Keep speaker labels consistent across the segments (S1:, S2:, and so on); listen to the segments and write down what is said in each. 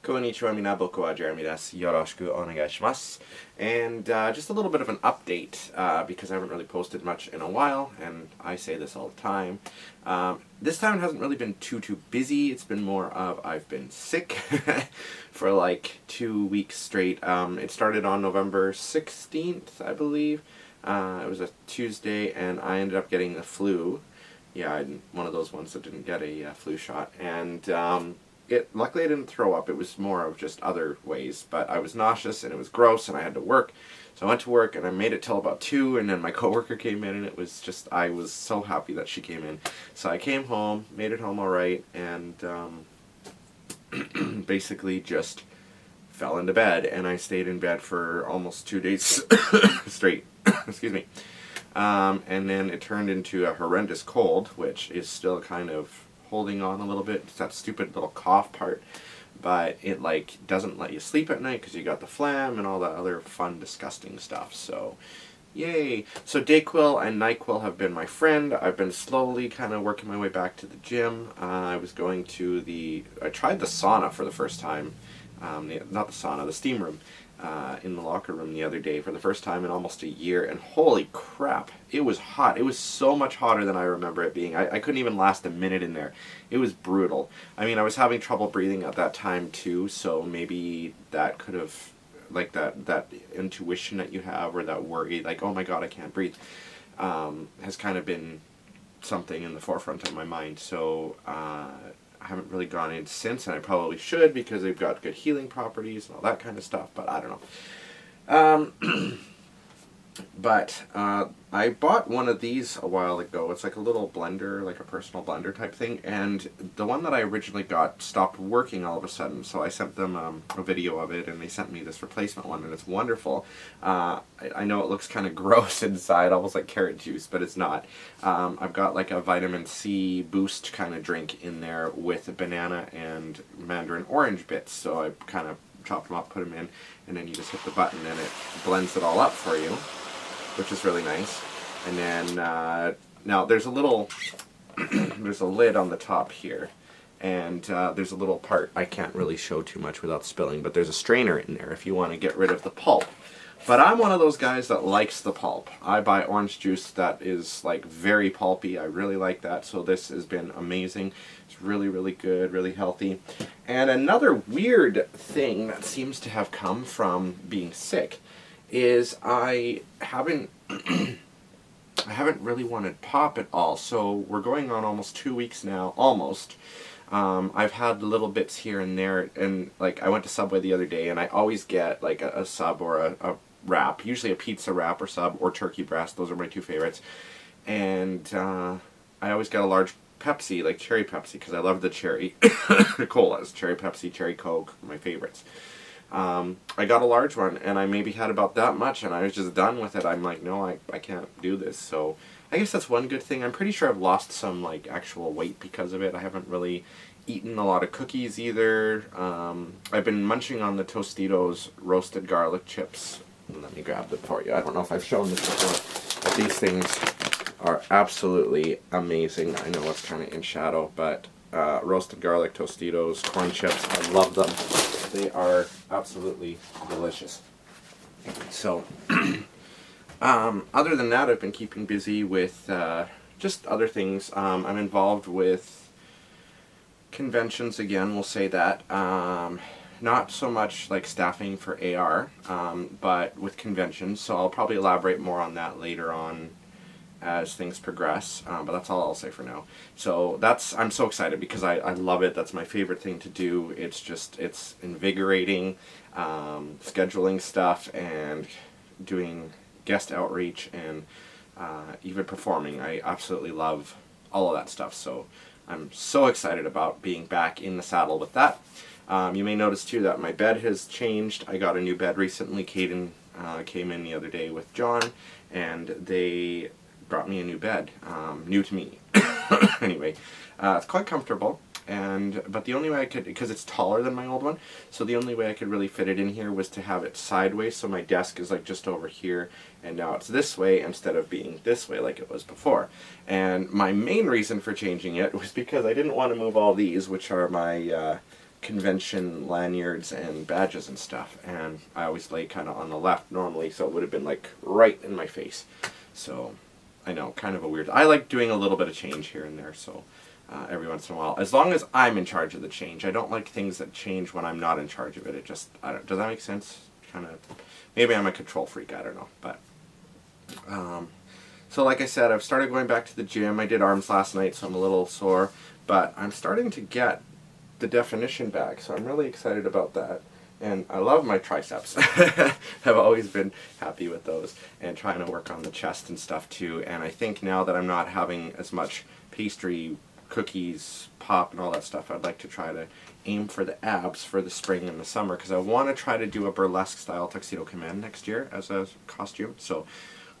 S1: Konnichiwa mina, boku wa Jeremy desu. Yoroshiku onegaishimasu. And just a little bit of an update, because I haven't really posted much in a while, and I say this all the time. This time it hasn't really been too busy. It's been more of I've been sick for like 2 weeks straight. It started on November 16th, I believe. It was a Tuesday, and I ended up getting the flu. Yeah, I'm one of those ones that didn't get a flu shot. And luckily I didn't throw up. It was more of just other ways. But I was nauseous, and it was gross, and I had to work. So I went to work, and I made it till about 2, and then my coworker came in, and it was just, I was so happy that she came in. So I came home, made it home alright, and basically just fell into bed, and I stayed in bed for almost 2 days straight. Excuse me. And then it turned into a horrendous cold, which is still kind of holding on a little bit. It's that stupid little cough part, but it like doesn't let you sleep at night because you got the phlegm and all that other fun, disgusting stuff. So, yay! So Dayquil and NyQuil have been my friend. I've been slowly kind of working my way back to the gym. I tried the sauna for the first time. Not the sauna, the steam room. In the locker room the other day for the first time in almost a year, and holy crap, it was hot. It was so much hotter than I remember it being. I couldn't even last a minute in there. It was brutal. I mean, I was having trouble breathing at that time too, so maybe that could have, like that intuition that you have, or that worry, like, oh my god, I can't breathe, has kind of been something in the forefront of my mind. So I haven't really gone in since, and I probably should, because they've got good healing properties and all that kind of stuff, but I don't know. But I bought one of these a while ago. It's like a little blender, like a personal blender type thing, and the one that I originally got stopped working all of a sudden, so I sent them a video of it, and they sent me this replacement one, and it's wonderful. I know it looks kind of gross inside, almost like carrot juice, but it's not. I've got like a vitamin C boost kind of drink in there with banana and mandarin orange bits, so I kind of chopped them up, put them in, and then you just hit the button and it blends it all up for you, which is really nice. And then now there's a little there's a lid on the top here, and there's a little part I can't really show too much without spilling, but there's a strainer in there if you want to get rid of the pulp. But I'm one of those guys that likes the pulp. I buy orange juice that is like very pulpy. I really like that, so this has been amazing. It's really, really good, really healthy. And another weird thing that seems to have come from being sick is I haven't really wanted pop at all. So we're going on almost 2 weeks now, almost. I've had little bits here and there, and like I went to Subway the other day, and I always get like a sub or a wrap, usually a pizza wrap or sub, or turkey breast. Those are my two favorites. And I always get a large Pepsi, like cherry Pepsi, because I love the cherry colas. Cherry Pepsi, cherry Coke, my favorites. I got a large one, and I maybe had about that much, and I was just done with it. I'm like, no, I can't do this. So I guess that's one good thing. I'm pretty sure I've lost some like actual weight because of it. I haven't really eaten a lot of cookies either. I've been munching on the Tostitos roasted garlic chips. Let me grab them for you. I don't know if I've shown this before, but these things are absolutely amazing. I know it's kind of in shadow, but roasted garlic Tostitos, corn chips, I love them. They are absolutely delicious. So, other than that, I've been keeping busy with just other things. I'm involved with conventions again, we'll say that. Not so much like staffing for AR, but with conventions, so I'll probably elaborate more on that later on as things progress, but that's all I'll say for now. So I'm so excited because I love it. That's my favorite thing to do. It's invigorating, scheduling stuff and doing guest outreach and even performing. I absolutely love all of that stuff, so I'm so excited about being back in the saddle with that. You may notice too that my bed has changed. I got a new bed recently. Caden came in the other day with John, and they brought me a new bed, new to me. Anyway, it's quite comfortable, but the only way I could, because it's taller than my old one, so the only way I could really fit it in here was to have it sideways, so my desk is like just over here, and now it's this way instead of being this way like it was before. And my main reason for changing it was because I didn't want to move all these, which are my convention lanyards and badges and stuff, and I always lay kind of on the left normally, so it would have been like right in my face. So I know, kind of a weird. I like doing a little bit of change here and there, so every once in a while, as long as I'm in charge of the change. I don't like things that change when I'm not in charge of it. It just, I don't, does that make sense? Kind of, maybe I'm a control freak, I don't know, but so like I said, I've started going back to the gym. I did arms last night, so I'm a little sore, but I'm starting to get the definition back, so I'm really excited about that. And I love my triceps. I've always been happy with those, and trying to work on the chest and stuff too. And I think now that I'm not having as much pastry, cookies, pop, and all that stuff, I'd like to try to aim for the abs for the spring and the summer, because I want to try to do a burlesque style Tuxedo Command next year as a costume. So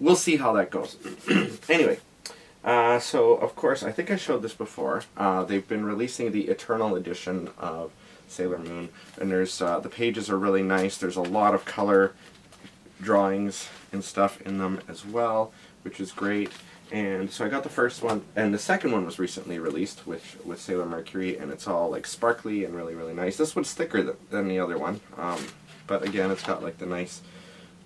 S1: we'll see how that goes. Anyway. So, of course, I think I showed this before. They've been releasing the Eternal Edition of Sailor Moon, and there's the pages are really nice. There's a lot of color drawings and stuff in them as well, which is great. And so I got the first one, and the second one was recently released with Sailor Mercury, and it's all like sparkly and really, really nice. This one's thicker than the other one, but again, it's got like the nice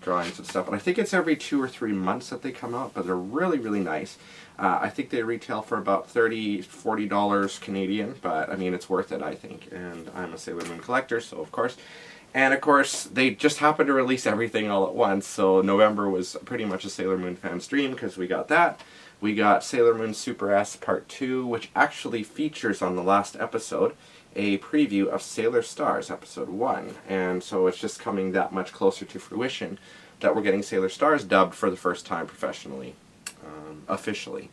S1: drawings and stuff. And I think it's every 2 or 3 months that they come out, but they're really, really nice. I think they retail for about $30, $40 Canadian, but I mean, it's worth it, I think. And I'm a Sailor Moon collector, so of course. And of course, they just happened to release everything all at once, so November was pretty much a Sailor Moon fan's dream, because we got that. We got Sailor Moon Super S Part 2, which actually features on the last episode a preview of Sailor Stars Episode 1. And so it's just coming that much closer to fruition that we're getting Sailor Stars dubbed for the first time professionally, officially,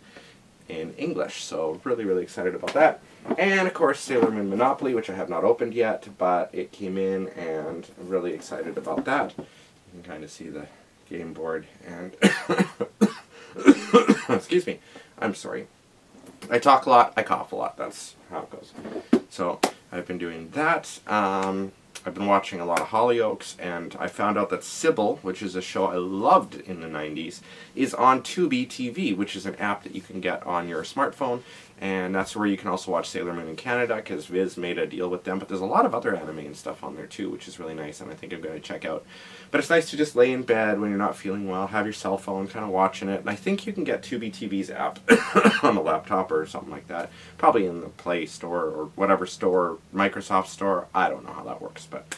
S1: in English. So really, really excited about that. And of course, Sailor Moon Monopoly, which I have not opened yet, but it came in, and I'm really excited about that. You can kind of see the game board, and excuse me, I'm sorry. I talk a lot, I cough a lot, that's how it goes. So, I've been doing that. I've been watching a lot of Hollyoaks, and I found out that Sybil, which is a show I loved in the 90s, is on Tubi TV, which is an app that you can get on your smartphone, and that's where you can also watch Sailor Moon in Canada, because Viz made a deal with them, but there's a lot of other anime and stuff on there too, which is really nice, and I think I'm going to check out. But it's nice to just lay in bed when you're not feeling well, have your cell phone, kind of watching it, and I think you can get Tubi TV's app on the laptop or something like that, probably in the Play Store or whatever store, Microsoft Store, I don't know how that works, but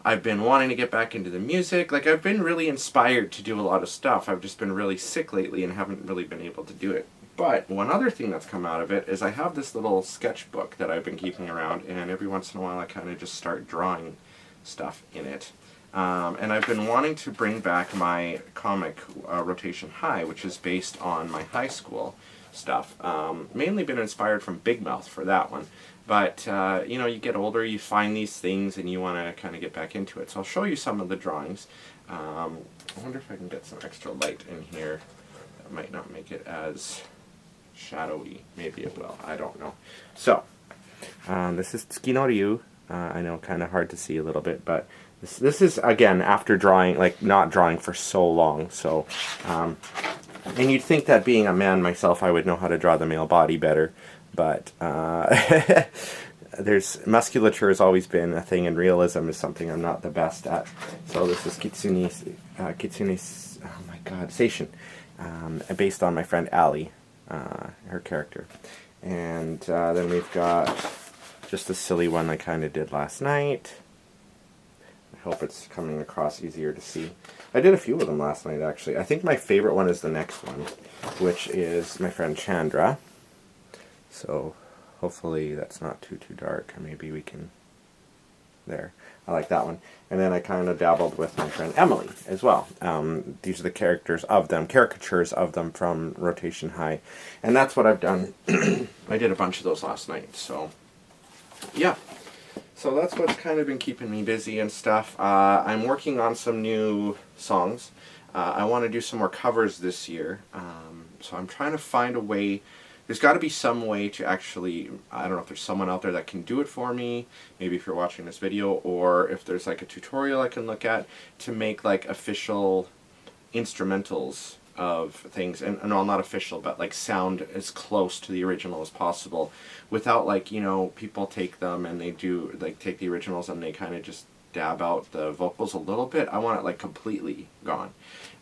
S1: I've been wanting to get back into the music. Like, I've been really inspired to do a lot of stuff. I've just been really sick lately and haven't really been able to do it. But one other thing that's come out of it is I have this little sketchbook that I've been keeping around, and every once in a while I kind of just start drawing stuff in it. And I've been wanting to bring back my comic Rotation High, which is based on my high school stuff. Mainly been inspired from Big Mouth for that one. But, you know, you get older, you find these things, and you want to kind of get back into it. So I'll show you some of the drawings. I wonder if I can get some extra light in here. That might not make it as shadowy. Maybe it will. I don't know. So, this is Tsuki no Ryu. I know, kind of hard to see a little bit, but this is, again, after drawing, like, not drawing for so long. So, and you'd think that being a man myself, I would know how to draw the male body better. But there's musculature has always been a thing, and realism is something I'm not the best at. So this is Kitsune's, oh my god, Seishin, based on my friend Ali, her character. And then we've got just a silly one I kind of did last night. I hope it's coming across easier to see. I did a few of them last night, actually. I think my favorite one is the next one, which is my friend Chandra. So hopefully that's not too dark. Maybe we can, there. I like that one. And then I kind of dabbled with my friend Emily as well. These are the caricatures of them from Rotation High. And that's what I've done. I did a bunch of those last night. So, yeah. So that's what's kind of been keeping me busy and stuff. I'm working on some new songs. I want to do some more covers this year. So I'm trying to find a way. There's got to be some way to actually, I don't know if there's someone out there that can do it for me, maybe if you're watching this video, or if there's like a tutorial I can look at to make like official instrumentals of things, and all not official, but like sound as close to the original as possible, without like, you know, people take them and they do like take the originals and they kind of just dab out the vocals a little bit. I want it like completely gone.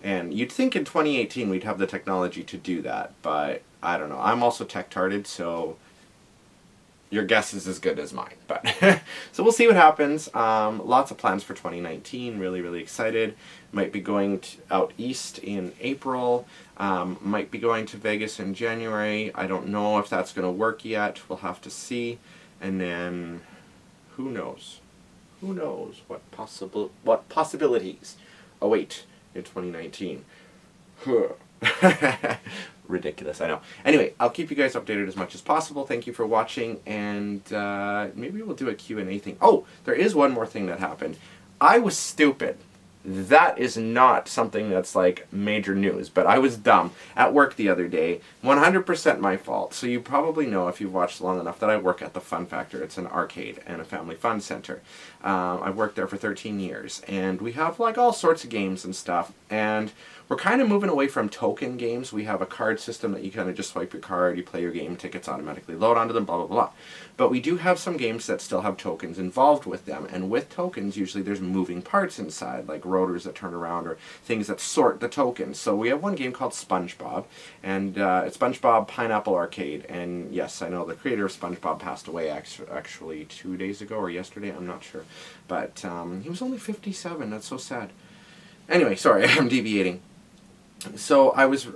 S1: And you'd think in 2018 we'd have the technology to do that, but I don't know. I'm also tech-tarded, so your guess is as good as mine. But so we'll see what happens. Lots of plans for 2019. Really, really excited. Might be going out east in April. Might be going to Vegas in January. I don't know if that's going to work yet. We'll have to see. And then, who knows? Who knows what possibilities await in 2019? Ridiculous, I know. Anyway, I'll keep you guys updated as much as possible. Thank you for watching, and maybe we'll do a Q&A thing. Oh, there is one more thing that happened. I was stupid. That is not something that's like major news, but I was dumb at work the other day. 100% my fault. So you probably know, if you've watched long enough, that I work at the Fun Factor. It's an arcade and a family fun center. I've worked there for 13 years, and we have like all sorts of games and stuff, and we're kind of moving away from token games. We have a card system that you kind of just swipe your card, you play your game, tickets automatically load onto them, blah, blah, blah. But we do have some games that still have tokens involved with them, and with tokens, usually there's moving parts inside, like rotors that turn around or things that sort the tokens. So we have one game called SpongeBob, and it's SpongeBob Pineapple Arcade, and yes, I know the creator of SpongeBob passed away actually 2 days ago or yesterday, I'm not sure. But he was only 57, that's so sad. Anyway, sorry, I'm deviating. So I was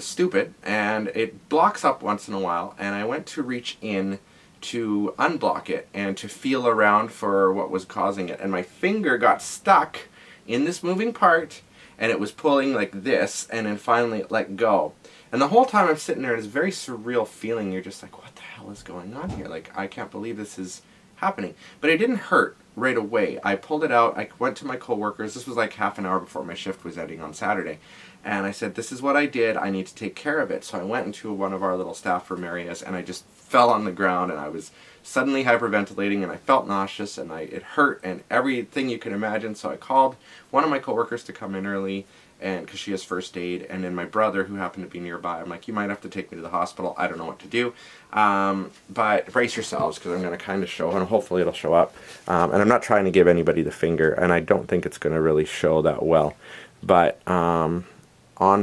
S1: stupid, and it blocks up once in a while, and I went to reach in to unblock it and to feel around for what was causing it, and my finger got stuck in this moving part, and it was pulling like this, and then finally it let go. And the whole time I'm sitting there, it's a very surreal feeling. You're just like, what the hell is going on here? Like, I can't believe this is happening. But it didn't hurt right away. I pulled it out. I went to my coworkers. This was like half an hour before my shift was ending on Saturday. And I said, this is what I did. I need to take care of it. So I went into one of our little staff room areas, and I just fell on the ground, and I was suddenly hyperventilating, and I felt nauseous, and it hurt, and everything you can imagine. So I called one of my coworkers to come in early, and because she has first aid, and then my brother, who happened to be nearby. I'm like, you might have to take me to the hospital. I don't know what to do. But brace yourselves, because I'm going to kind of show, and hopefully it'll show up. And I'm not trying to give anybody the finger, and I don't think it's going to really show that well. But on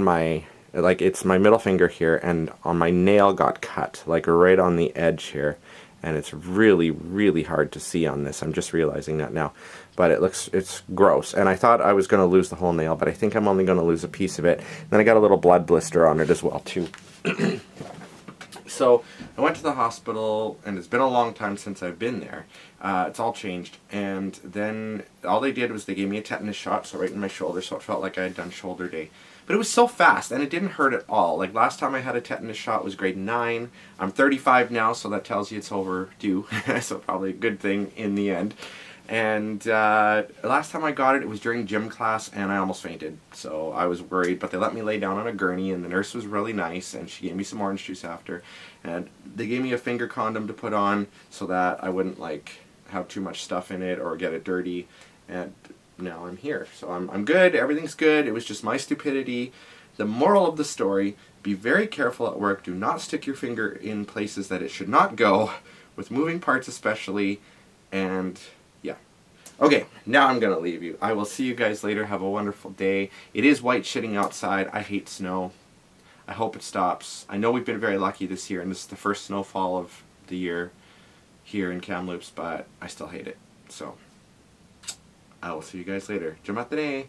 S1: my, like, it's my middle finger here, and on my nail got cut, like right on the edge here. And it's really, really hard to see on this. I'm just realizing that now. But it's gross. And I thought I was going to lose the whole nail, but I think I'm only going to lose a piece of it. And then I got a little blood blister on it as well, too. So I went to the hospital, and it's been a long time since I've been there. It's all changed. And then all they did was they gave me a tetanus shot, so right in my shoulder, so it felt like I had done shoulder day. But it was so fast, and it didn't hurt at all. Like, last time I had a tetanus shot was grade 9. I'm 35 now, so that tells you it's overdue. So probably a good thing in the end. And last time I got it, it was during gym class, and I almost fainted. So I was worried, but they let me lay down on a gurney, and the nurse was really nice, and she gave me some orange juice after. And they gave me a finger condom to put on so that I wouldn't, like, have too much stuff in it or get it dirty. And now I'm here. So I'm good. Everything's good. It was just my stupidity. The moral of the story, be very careful at work. Do not stick your finger in places that it should not go, with moving parts especially. And yeah. Okay, now I'm going to leave you. I will see you guys later. Have a wonderful day. It is white shitting outside. I hate snow. I hope it stops. I know we've been very lucky this year, and this is the first snowfall of the year here in Kamloops, but I still hate it. So I will see you guys later. Jamatane!